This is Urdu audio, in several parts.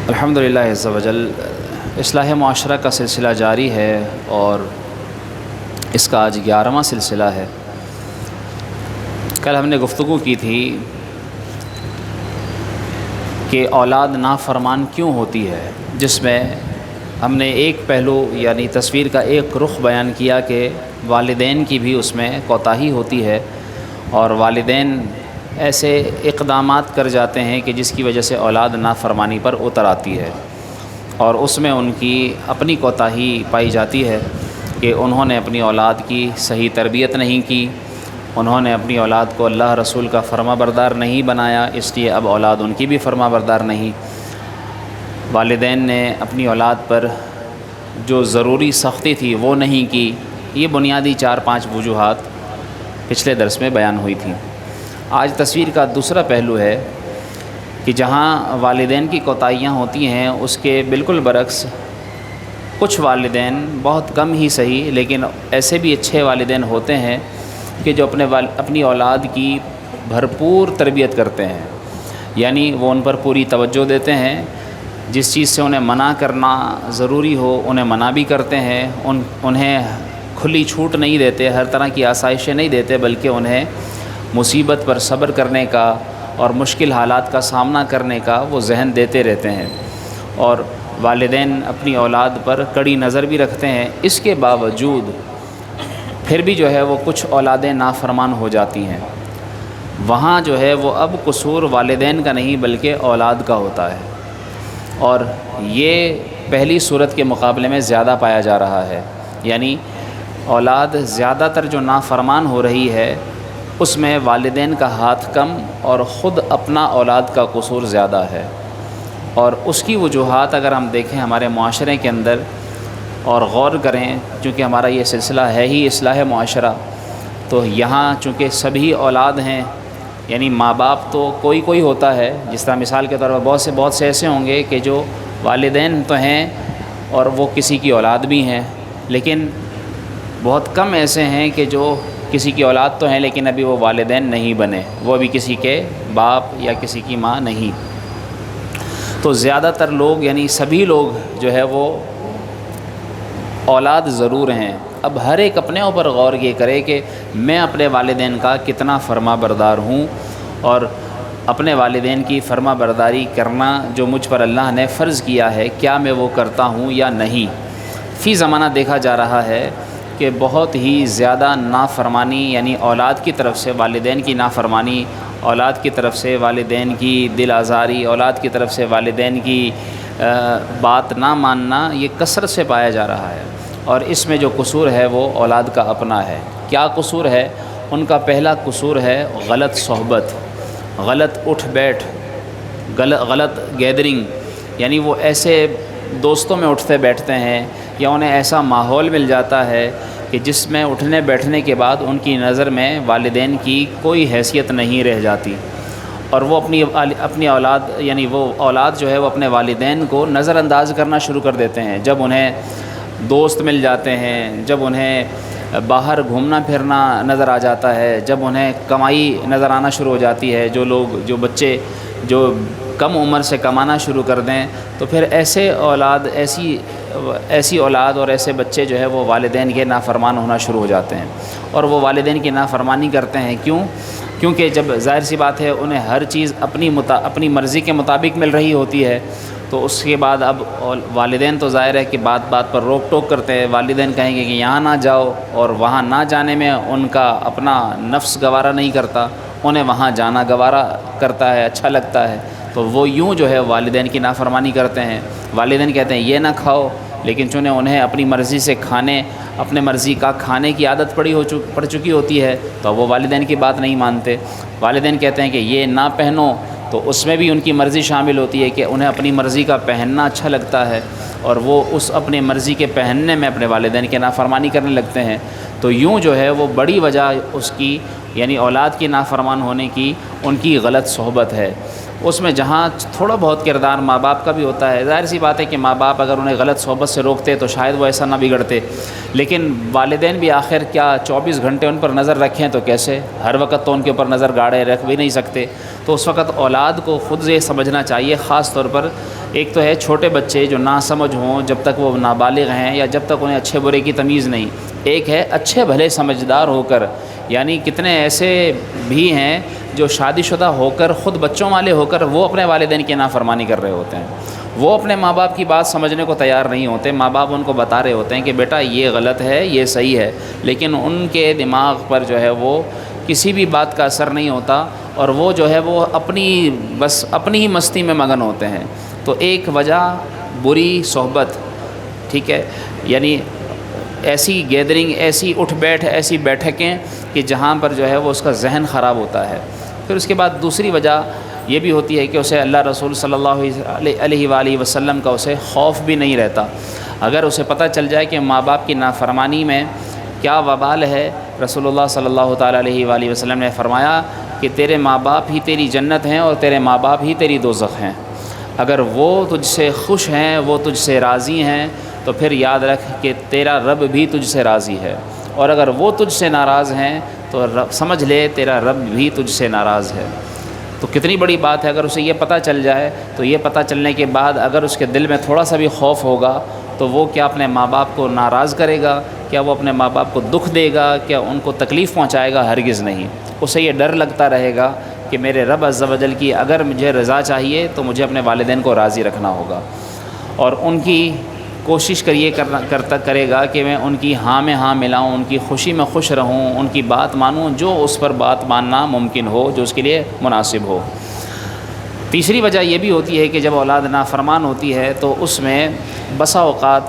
الحمدللہ عز وجل اصلاح معاشرہ کا سلسلہ جاری ہے اور اس کا آج 11واں سلسلہ ہے۔ کل ہم نے گفتگو کی تھی کہ اولاد نافرمان کیوں ہوتی ہے، جس میں ہم نے ایک پہلو یعنی تصویر کا ایک رخ بیان کیا کہ والدین کی بھی اس میں کوتاہی ہوتی ہے اور والدین ایسے اقدامات کر جاتے ہیں کہ جس کی وجہ سے اولاد نافرمانی پر اتر آتی ہے، اور اس میں ان کی اپنی کوتاہی پائی جاتی ہے کہ انہوں نے اپنی اولاد کی صحیح تربیت نہیں کی، انہوں نے اپنی اولاد کو اللہ رسول کا فرما بردار نہیں بنایا، اس لیے اب اولاد ان کی بھی فرما بردار نہیں۔ والدین نے اپنی اولاد پر جو ضروری سختی تھی وہ نہیں کی۔ یہ بنیادی 4-5 وجوہات پچھلے درس میں بیان ہوئی تھیں۔ آج تصویر کا دوسرا پہلو ہے کہ جہاں والدین کی کوتاہیاں ہوتی ہیں اس کے بالکل برعکس کچھ والدین، بہت کم ہی صحیح لیکن ایسے بھی اچھے والدین ہوتے ہیں کہ جو اپنی اولاد کی بھرپور تربیت کرتے ہیں، یعنی وہ ان پر پوری توجہ دیتے ہیں، جس چیز سے انہیں منع کرنا ضروری ہو انہیں منع بھی کرتے ہیں، انہیں کھلی چھوٹ نہیں دیتے، ہر طرح کی آسائشیں نہیں دیتے، بلکہ انہیں مصیبت پر صبر کرنے کا اور مشکل حالات کا سامنا کرنے کا وہ ذہن دیتے رہتے ہیں، اور والدین اپنی اولاد پر کڑی نظر بھی رکھتے ہیں۔ اس کے باوجود پھر بھی جو ہے وہ کچھ اولادیں نافرمان ہو جاتی ہیں، وہاں جو ہے وہ اب قصور والدین کا نہیں بلکہ اولاد کا ہوتا ہے، اور یہ پہلی صورت کے مقابلے میں زیادہ پایا جا رہا ہے، یعنی اولاد زیادہ تر جو نافرمان ہو رہی ہے اس میں والدین کا ہاتھ کم اور خود اپنا اولاد کا قصور زیادہ ہے۔ اور اس کی وجوہات اگر ہم دیکھیں ہمارے معاشرے کے اندر اور غور کریں، چونکہ ہمارا یہ سلسلہ ہے ہی اصلاح معاشرہ، تو یہاں چونکہ سبھی اولاد ہیں، یعنی ماں باپ تو کوئی ہوتا ہے، جس طرح مثال کے طور پر بہت سے ایسے ہوں گے کہ جو والدین تو ہیں اور وہ کسی کی اولاد بھی ہیں، لیکن بہت کم ایسے ہیں کہ جو کسی کی اولاد تو ہیں لیکن ابھی وہ والدین نہیں بنے، وہ ابھی کسی کے باپ یا کسی کی ماں نہیں۔ تو زیادہ تر لوگ یعنی سبھی لوگ جو ہے وہ اولاد ضرور ہیں۔ اب ہر ایک اپنے اوپر غور یہ کرے کہ میں اپنے والدین کا کتنا فرما بردار ہوں، اور اپنے والدین کی فرما برداری کرنا جو مجھ پر اللہ نے فرض کیا ہے کیا میں وہ کرتا ہوں یا نہیں۔ فی زمانہ دیکھا جا رہا ہے کہ بہت ہی زیادہ نافرمانی، یعنی اولاد کی طرف سے والدین کی نافرمانی، اولاد کی طرف سے والدین کی دل آزاری، اولاد کی طرف سے والدین کی بات نہ ماننا، یہ کثرت سے پایا جا رہا ہے، اور اس میں جو قصور ہے وہ اولاد کا اپنا ہے۔ کیا قصور ہے؟ ان کا پہلا قصور ہے غلط صحبت، غلط اٹھ بیٹھ، غلط گیدرنگ، یعنی وہ ایسے دوستوں میں اٹھتے بیٹھتے ہیں یا انہیں ایسا ماحول مل جاتا ہے کہ جس میں اٹھنے بیٹھنے کے بعد ان کی نظر میں والدین کی کوئی حیثیت نہیں رہ جاتی، اور وہ اپنی اولاد یعنی وہ اولاد جو ہے وہ اپنے والدین کو نظر انداز کرنا شروع کر دیتے ہیں۔ جب انہیں دوست مل جاتے ہیں، جب انہیں باہر گھومنا پھرنا نظر آ جاتا ہے، جب انہیں کمائی نظر آنا شروع ہو جاتی ہے، جو بچے جو کم عمر سے کمانا شروع کر دیں، تو پھر ایسی اولاد اور ایسے بچے جو ہے وہ والدین کے نافرمان ہونا شروع ہو جاتے ہیں، اور وہ والدین کی نافرمانی کرتے ہیں۔ کیونکہ جب ظاہر سی بات ہے انہیں ہر چیز اپنی مرضی کے مطابق مل رہی ہوتی ہے، تو اس کے بعد اب والدین تو ظاہر ہے کہ بات پر روک ٹوک کرتے ہیں۔ والدین کہیں گے کہ یہاں نہ جاؤ، اور وہاں نہ جانے میں ان کا اپنا نفس گوارا نہیں کرتا، انہیں وہاں جانا گوارا کرتا ہے، اچھا لگتا ہے، تو وہ یوں جو ہے والدین کی نافرمانی کرتے ہیں۔ والدین کہتے ہیں یہ نہ کھاؤ، لیکن چونکہ انہیں اپنی مرضی سے اپنے مرضی کا کھانے کی عادت پڑ چکی ہوتی ہے، تو وہ والدین کی بات نہیں مانتے۔ والدین کہتے ہیں کہ یہ نہ پہنو، تو اس میں بھی ان کی مرضی شامل ہوتی ہے کہ انہیں اپنی مرضی کا پہننا اچھا لگتا ہے، اور وہ اس اپنی مرضی کے پہننے میں اپنے والدین کی نافرمانی کرنے لگتے ہیں۔ تو یوں جو ہے وہ بڑی وجہ اس کی یعنی اولاد کی نافرمان ہونے کی ان کی غلط صحبت ہے۔ اس میں جہاں تھوڑا بہت کردار ماں باپ کا بھی ہوتا ہے، ظاہر سی بات ہے کہ ماں باپ اگر انہیں غلط صحبت سے روکتے تو شاید وہ ایسا نہ بگڑتے، لیکن والدین بھی آخر کیا 24 گھنٹے ان پر نظر رکھیں تو کیسے، ہر وقت تو ان کے اوپر نظر گاڑے رکھ بھی نہیں سکتے، تو اس وقت اولاد کو خود یہ سمجھنا چاہیے، خاص طور پر ایک تو ہے چھوٹے بچے جو ناسمجھ ہوں جب تک وہ نابالغ ہیں یا جب تک انہیں اچھے برے کی تمیز نہیں، ایک ہے اچھے بھلے سمجھدار ہو کر، یعنی کتنے ایسے بھی ہیں جو شادی شدہ ہو کر خود بچوں والے ہو کر وہ اپنے والدین کی نافرمانی کر رہے ہوتے ہیں، وہ اپنے ماں باپ کی بات سمجھنے کو تیار نہیں ہوتے، ماں باپ ان کو بتا رہے ہوتے ہیں کہ بیٹا یہ غلط ہے یہ صحیح ہے، لیکن ان کے دماغ پر جو ہے وہ کسی بھی بات کا اثر نہیں ہوتا، اور وہ جو ہے وہ بس اپنی ہی مستی میں مگن ہوتے ہیں۔ تو ایک وجہ بری صحبت، ٹھیک ہے، یعنی ایسی گیدرنگ، ایسی اٹھ بیٹھ، ایسی بیٹھکیں کہ جہاں پر جو ہے وہ اس کا ذہن خراب ہوتا ہے۔ پھر اس کے بعد دوسری وجہ یہ بھی ہوتی ہے کہ اسے اللہ رسول صلی اللہ علیہ وآلہ وسلم کا اسے خوف بھی نہیں رہتا، اگر اسے پتہ چل جائے کہ ماں باپ کی نافرمانی میں کیا وبال ہے، رسول اللہ صلی اللہ تعالیٰ علیہ وآلہ وسلم نے فرمایا کہ تیرے ماں باپ ہی تیری جنت ہیں اور تیرے ماں باپ ہی تیری دوزخ ہیں، اگر وہ تجھ سے خوش ہیں، وہ تجھ سے راضی ہیں، تو پھر یاد رکھ کہ تیرا رب بھی تجھ سے راضی ہے، اور اگر وہ تجھ سے ناراض ہیں تو سمجھ لے تیرا رب بھی تجھ سے ناراض ہے۔ تو کتنی بڑی بات ہے، اگر اسے یہ پتہ چل جائے تو یہ پتہ چلنے کے بعد اگر اس کے دل میں تھوڑا سا بھی خوف ہوگا تو وہ کیا اپنے ماں باپ کو ناراض کرے گا، کیا وہ اپنے ماں باپ کو دکھ دے گا، کیا ان کو تکلیف پہنچائے گا؟ ہرگز نہیں۔ اسے یہ ڈر لگتا رہے گا کہ میرے رب عز و جل کی اگر مجھے رضا چاہیے تو مجھے اپنے والدین کو راضی رکھنا ہوگا، اور ان کی کوشش کرے گا کہ میں ان کی ہاں میں ہاں ملاؤں، ان کی خوشی میں خوش رہوں، ان کی بات مانوں، جو اس پر بات ماننا ممکن ہو، جو اس کے لیے مناسب ہو۔ تیسری وجہ یہ بھی ہوتی ہے کہ جب اولاد نافرمان ہوتی ہے تو اس میں بسا اوقات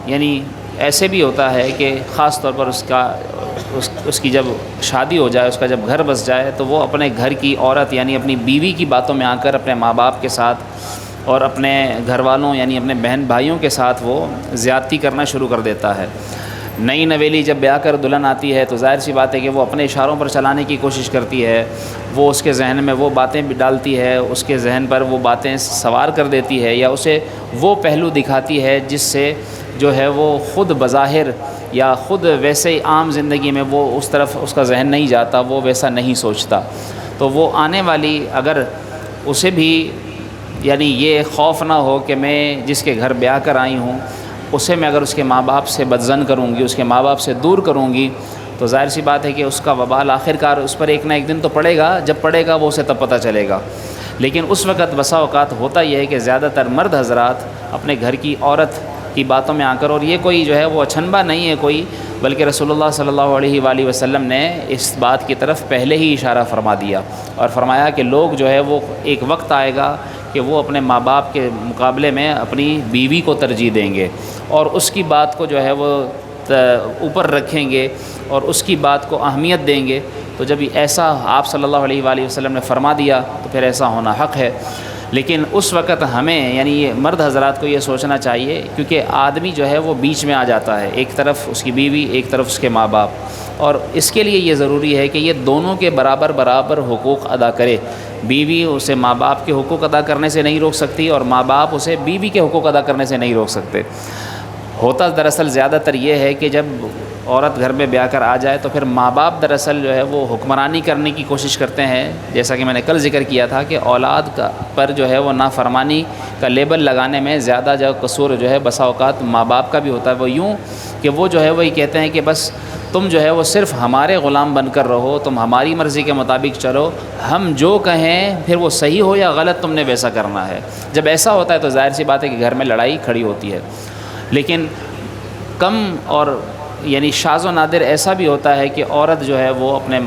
یعنی ایسے بھی ہوتا ہے کہ خاص طور پر اس کی جب شادی ہو جائے، اس کا جب گھر بس جائے تو وہ اپنے گھر کی عورت یعنی اپنی بیوی کی باتوں میں آ کر اپنے ماں باپ کے ساتھ اور اپنے گھر والوں یعنی اپنے بہن بھائیوں کے ساتھ وہ زیادتی کرنا شروع کر دیتا ہے۔ نئی نویلی جب بیاہ کر دلہن آتی ہے تو ظاہر سی بات ہے کہ وہ اپنے اشاروں پر چلانے کی کوشش کرتی ہے، وہ اس کے ذہن میں وہ باتیں بھی ڈالتی ہے، اس کے ذہن پر وہ باتیں سوار کر دیتی ہے، یا اسے وہ پہلو دکھاتی ہے جس سے جو ہے وہ خود بظاہر یا خود ویسے ہی عام زندگی میں وہ اس طرف اس کا ذہن نہیں جاتا، وہ ویسا نہیں سوچتا، تو وہ آنے والی اگر اسے بھی یعنی یہ خوف نہ ہو کہ میں جس کے گھر بیاہ کر آئی ہوں اسے میں اگر اس کے ماں باپ سے بدظن کروں گی، اس کے ماں باپ سے دور کروں گی، تو ظاہر سی بات ہے کہ اس کا وبال آخر کار اس پر ایک نہ ایک دن تو پڑے گا، جب پڑے گا وہ اسے تب پتہ چلے گا۔ لیکن اس وقت بسا اوقات ہوتا یہ ہے کہ زیادہ تر مرد حضرات اپنے گھر کی عورت کی باتوں میں آ کر، اور یہ کوئی جو ہے وہ اچنبا نہیں ہے کوئی، بلکہ رسول اللہ صلی اللہ علیہ وآلہ وسلم نے اس بات کی طرف پہلے ہی اشارہ فرما دیا، اور فرمایا کہ لوگ جو ہے وہ ایک وقت آئے گا کہ وہ اپنے ماں باپ کے مقابلے میں اپنی بیوی کو ترجیح دیں گے، اور اس کی بات کو جو ہے وہ اوپر رکھیں گے اور اس کی بات کو اہمیت دیں گے۔ تو جب ایسا آپ صلی اللہ علیہ وآلہ وسلم نے فرما دیا تو پھر ایسا ہونا حق ہے۔ لیکن اس وقت ہمیں یعنی یہ مرد حضرات کو یہ سوچنا چاہیے، کیونکہ آدمی جو ہے وہ بیچ میں آ جاتا ہے، ایک طرف اس کی بیوی، ایک طرف اس کے ماں باپ، اور اس کے لیے یہ ضروری ہے کہ یہ دونوں کے برابر برابر حقوق ادا کرے۔ بیوی اسے ماں باپ کے حقوق ادا کرنے سے نہیں روک سکتی، اور ماں باپ اسے بیوی کے حقوق ادا کرنے سے نہیں روک سکتے۔ ہوتا دراصل زیادہ تر یہ ہے کہ جب عورت گھر میں بیاہ کر آ جائے تو پھر ماں باپ دراصل جو ہے وہ حکمرانی کرنے کی کوشش کرتے ہیں، جیسا کہ میں نے کل ذکر کیا تھا کہ اولاد پر جو ہے وہ نافرمانی کا لیبل لگانے میں زیادہ جو قصور جو ہے بسا اوقات ماں باپ کا بھی ہوتا ہے۔ وہ یوں کہ وہ جو ہے وہی کہتے ہیں کہ بس تم جو ہے وہ صرف ہمارے غلام بن کر رہو، تم ہماری مرضی کے مطابق چلو، ہم جو کہیں پھر وہ صحیح ہو یا غلط تم نے ویسا کرنا ہے۔ جب ایسا ہوتا ہے تو ظاہر سی بات ہے کہ گھر میں لڑائی کھڑی ہوتی ہے۔ لیکن کم اور یعنی شاذ و نادر ایسا بھی ہوتا ہے کہ عورت جو ہے وہ اپنے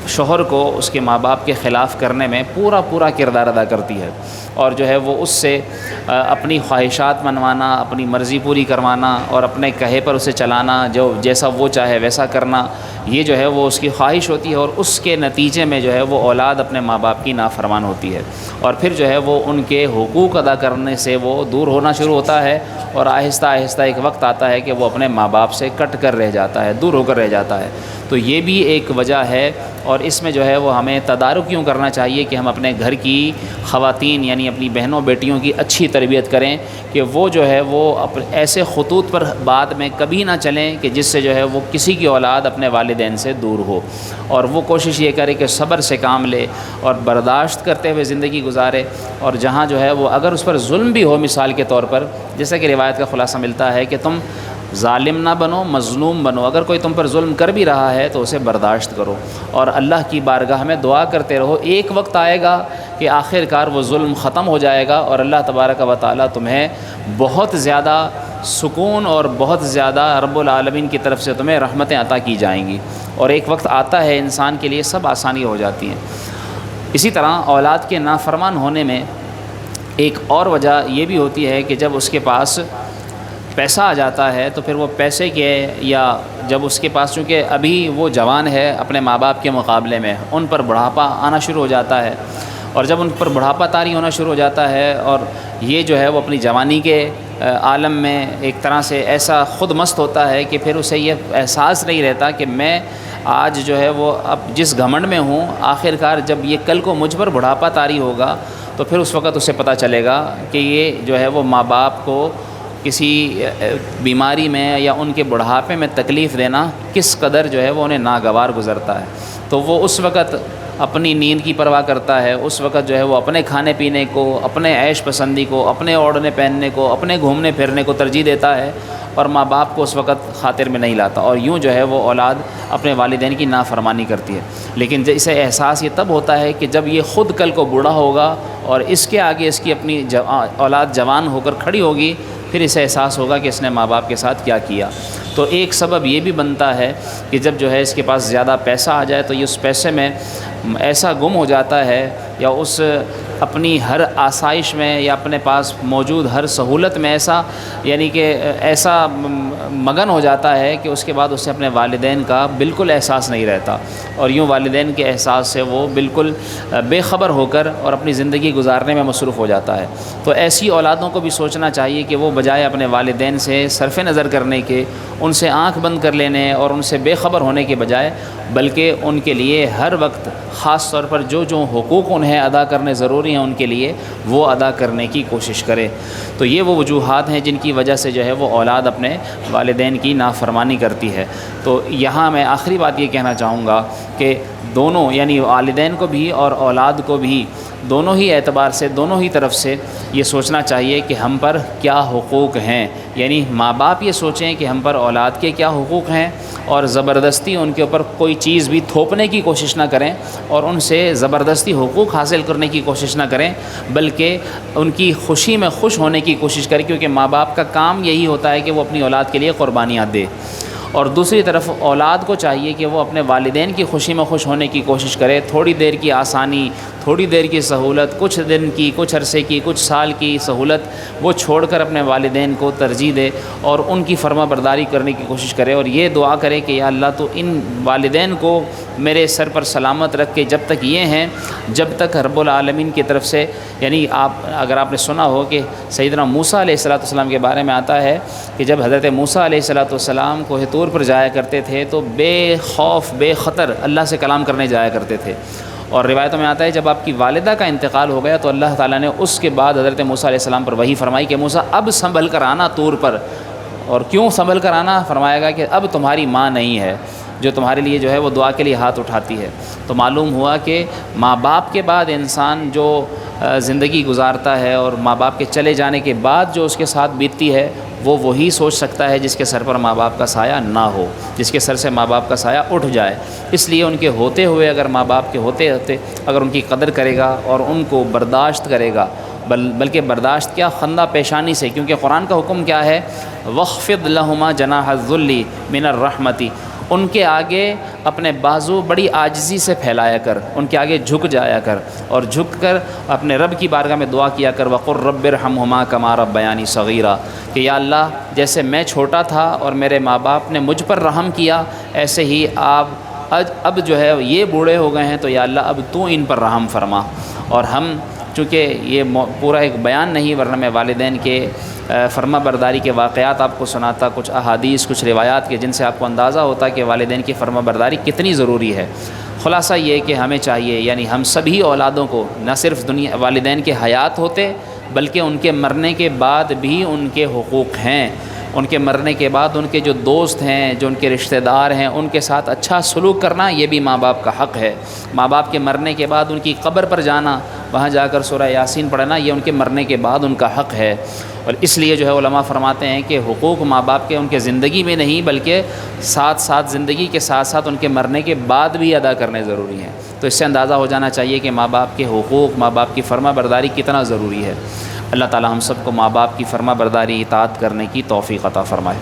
شوہر کو اس کے ماں باپ کے خلاف کرنے میں پورا کردار ادا کرتی ہے، اور جو ہے وہ اس سے اپنی خواہشات منوانا، اپنی مرضی پوری کروانا اور اپنے کہے پر اسے چلانا، جو جیسا وہ چاہے ویسا کرنا، یہ جو ہے وہ اس کی خواہش ہوتی ہے، اور اس کے نتیجے میں جو ہے وہ اولاد اپنے ماں باپ کی نافرمان ہوتی ہے، اور پھر جو ہے وہ ان کے حقوق ادا کرنے سے وہ دور ہونا شروع ہوتا ہے، اور آہستہ آہستہ ایک وقت آتا ہے کہ وہ اپنے ماں باپ سے کٹ کر رہ جاتا ہے، دور ہو کر رہ جاتا ہے۔ تو یہ بھی ایک وجہ ہے، اور اس میں جو ہے وہ ہمیں تدارک یوں کرنا چاہیے کہ ہم اپنے گھر کی خواتین یعنی اپنی بہنوں بیٹیوں کی اچھی تربیت کریں کہ وہ جو ہے وہ ایسے خطوط پر بعد میں کبھی نہ چلیں کہ جس سے جو ہے وہ کسی کی اولاد اپنے والدین سے دور ہو، اور وہ کوشش یہ کرے کہ صبر سے کام لے اور برداشت کرتے ہوئے زندگی گزارے، اور جہاں جو ہے وہ اگر اس پر ظلم بھی ہو، مثال کے طور پر جیسا کہ روایت کا خلاصہ ملتا ہے کہ تم ظالم نہ بنو، مظلوم بنو، اگر کوئی تم پر ظلم کر بھی رہا ہے تو اسے برداشت کرو اور اللہ کی بارگاہ میں دعا کرتے رہو۔ ایک وقت آئے گا کہ آخر کار وہ ظلم ختم ہو جائے گا اور اللہ تبارک و تعالیٰ تمہیں بہت زیادہ سکون اور بہت زیادہ رب العالمین کی طرف سے تمہیں رحمتیں عطا کی جائیں گی، اور ایک وقت آتا ہے انسان کے لیے سب آسانی ہو جاتی ہیں۔ اسی طرح اولاد کے نافرمان ہونے میں ایک اور وجہ یہ بھی ہوتی ہے کہ جب اس کے پاس پیسہ آ جاتا ہے تو پھر وہ پیسے کے، یا جب اس کے پاس چونکہ ابھی وہ جوان ہے اپنے ماں باپ کے مقابلے میں، ان پر بڑھاپا آنا شروع ہو جاتا ہے، اور جب ان پر بڑھاپا طاری ہونا شروع ہو جاتا ہے اور یہ جو ہے وہ اپنی جوانی کے عالم میں ایک طرح سے ایسا خود مست ہوتا ہے کہ پھر اسے یہ احساس نہیں رہتا کہ میں آج جو ہے وہ اب جس گھمنڈ میں ہوں، آخر کار جب یہ کل کو مجھ پر بڑھاپا طاری ہوگا تو پھر اس وقت اسے پتہ چلے گا کہ یہ جو ہے وہ ماں باپ کو کسی بیماری میں یا ان کے بڑھاپے میں تکلیف دینا کس قدر جو ہے وہ انہیں ناگوار گزرتا ہے، تو وہ اس وقت اپنی نیند کی پرواہ کرتا ہے، اس وقت جو ہے وہ اپنے کھانے پینے کو، اپنے عیش پسندی کو، اپنے اوڑھنے پہننے کو، اپنے گھومنے پھرنے کو ترجیح دیتا ہے، اور ماں باپ کو اس وقت خاطر میں نہیں لاتا، اور یوں جو ہے وہ اولاد اپنے والدین کی نافرمانی کرتی ہے۔ لیکن اسے احساس یہ تب ہوتا ہے کہ جب یہ خود کل کو بوڑھا ہوگا اور اس کے آگے اس کی اپنی اولاد جوان ہو کر کھڑی ہوگی، پھر اسے احساس ہوگا کہ اس نے ماں باپ کے ساتھ کیا کیا۔ تو ایک سبب یہ بھی بنتا ہے کہ جب جو ہے اس کے پاس زیادہ پیسہ آ جائے تو یہ اس پیسے میں ایسا گم ہو جاتا ہے، یا اس اپنی ہر آسائش میں یا اپنے پاس موجود ہر سہولت میں ایسا یعنی کہ ایسا مگن ہو جاتا ہے کہ اس کے بعد اسے اپنے والدین کا بالکل احساس نہیں رہتا، اور یوں والدین کے احساس سے وہ بالکل بے خبر ہو کر اور اپنی زندگی گزارنے میں مصروف ہو جاتا ہے۔ تو ایسی اولادوں کو بھی سوچنا چاہیے کہ وہ بجائے اپنے والدین سے صرف نظر کرنے کے، ان سے آنکھ بند کر لینے اور ان سے بے خبر ہونے کے بجائے، بلکہ ان کے لیے ہر وقت خاص طور پر جو حقوق انہیں ادا کرنے ضروری ہیں ان کے لیے وہ ادا کرنے کی کوشش کرے۔ تو یہ وہ وجوہات ہیں جن کی وجہ سے جو ہے وہ اولاد اپنے والدین کی نافرمانی کرتی ہے۔ تو یہاں میں آخری بات یہ کہنا چاہوں گا کہ دونوں یعنی والدین کو بھی اور اولاد کو بھی دونوں ہی اعتبار سے، دونوں ہی طرف سے یہ سوچنا چاہیے کہ ہم پر کیا حقوق ہیں، یعنی ماں باپ یہ سوچیں کہ ہم پر اولاد کے کیا حقوق ہیں، اور زبردستی ان کے اوپر کوئی چیز بھی تھوپنے کی کوشش نہ کریں اور ان سے زبردستی حقوق حاصل کرنے کی کوشش نہ کریں، بلکہ ان کی خوشی میں خوش ہونے کی کوشش کریں، کیونکہ ماں باپ کا کام یہی ہوتا ہے کہ وہ اپنی اولاد کے لیے قربانیاں دے۔ اور دوسری طرف اولاد کو چاہیے کہ وہ اپنے والدین کی خوشی میں خوش ہونے کی کوشش کرے، تھوڑی دیر کی آسانی، تھوڑی دیر کی سہولت، کچھ دن کی، کچھ عرصے کی، کچھ سال کی سہولت وہ چھوڑ کر اپنے والدین کو ترجیح دے اور ان کی فرما برداری کرنے کی کوشش کرے، اور یہ دعا کرے کہ یا اللہ تو ان والدین کو میرے سر پر سلامت رکھ کے جب تک یہ ہیں، جب تک رب العالمین کی طرف سے، یعنی اگر آپ نے سنا ہو کہ سیدنا موسیٰ علیہ السلام کے بارے میں آتا ہے کہ جب حضرت موسیٰ علیہ السلام کوہ طور پر جایا کرتے تھے تو بے خوف بے خطر اللہ سے کلام کرنے جایا کرتے تھے، اور روایتوں میں آتا ہے جب آپ کی والدہ کا انتقال ہو گیا تو اللہ تعالیٰ نے اس کے بعد حضرت موسیٰ علیہ السلام پر وحی فرمائی کہ موسیٰ اب سنبھل کر آنا طور پر، اور کیوں سنبھل کر آنا، فرمایا گا کہ اب تمہاری ماں نہیں ہے جو تمہارے لیے جو ہے وہ دعا کے لیے ہاتھ اٹھاتی ہے۔ تو معلوم ہوا کہ ماں باپ کے بعد انسان جو زندگی گزارتا ہے اور ماں باپ کے چلے جانے کے بعد جو اس کے ساتھ بیتتی ہے وہ وہی سوچ سکتا ہے جس کے سر پر ماں باپ کا سایہ نہ ہو، جس کے سر سے ماں باپ کا سایہ اٹھ جائے۔ اس لیے ان کے ہوتے ہوئے اگر ماں باپ کے ہوتے اگر ان کی قدر کرے گا اور ان کو برداشت کرے گا، بلکہ برداشت کیا، خندہ پیشانی سے، کیونکہ قرآن کا حکم کیا ہے، وَخْفِضْ لَهُمَا جَنَاحَ الذُّلِّ مِنَ الرَّحْمَةِ، ان کے آگے اپنے بازو بڑی عاجزی سے پھیلایا کر، ان کے آگے جھک جایا کر، اور جھک کر اپنے رب کی بارگاہ میں دعا کیا کر، وَقُلْ رَبِّ ارْحَمْهُمَا كَمَا رَبَّيَانِي صَغِيرًا، کہ یا اللہ جیسے میں چھوٹا تھا اور میرے ماں باپ نے مجھ پر رحم کیا، ایسے ہی آپ اب جو ہے یہ بوڑھے ہو گئے ہیں تو یا اللہ اب تو ان پر رحم فرما۔ اور ہم چونکہ یہ پورا ایک بیان نہیں، ورنہ میں والدین کے فرما برداری کے واقعات آپ کو سناتا، کچھ احادیث، کچھ روایات کے، جن سے آپ کو اندازہ ہوتا کہ والدین کی فرما برداری کتنی ضروری ہے۔ خلاصہ یہ کہ ہمیں چاہیے، یعنی ہم سبھی اولادوں کو نہ صرف والدین کے حیات ہوتے، بلکہ ان کے مرنے کے بعد بھی ان کے حقوق ہیں۔ ان کے مرنے کے بعد ان کے جو دوست ہیں، جو ان کے رشتہ دار ہیں، ان کے ساتھ اچھا سلوک کرنا، یہ بھی ماں باپ کا حق ہے۔ ماں باپ کے مرنے کے بعد ان کی قبر پر جانا، وہاں جا کر سورہ یاسین پڑھنا، یہ ان کے مرنے کے بعد ان کا حق ہے۔ اور اس لیے جو ہے علماء فرماتے ہیں کہ حقوق ماں باپ کے ان کے زندگی میں نہیں، بلکہ ساتھ ساتھ زندگی کے ساتھ ساتھ ان کے مرنے کے بعد بھی ادا کرنے ضروری ہیں۔ تو اس سے اندازہ ہو جانا چاہیے کہ ماں باپ کے حقوق، ماں باپ کی فرما برداری کتنا ضروری ہے۔ اللہ تعالی ہم سب کو ماں باپ کی فرما برداری اطاعت کرنے کی توفیق عطا فرمائے۔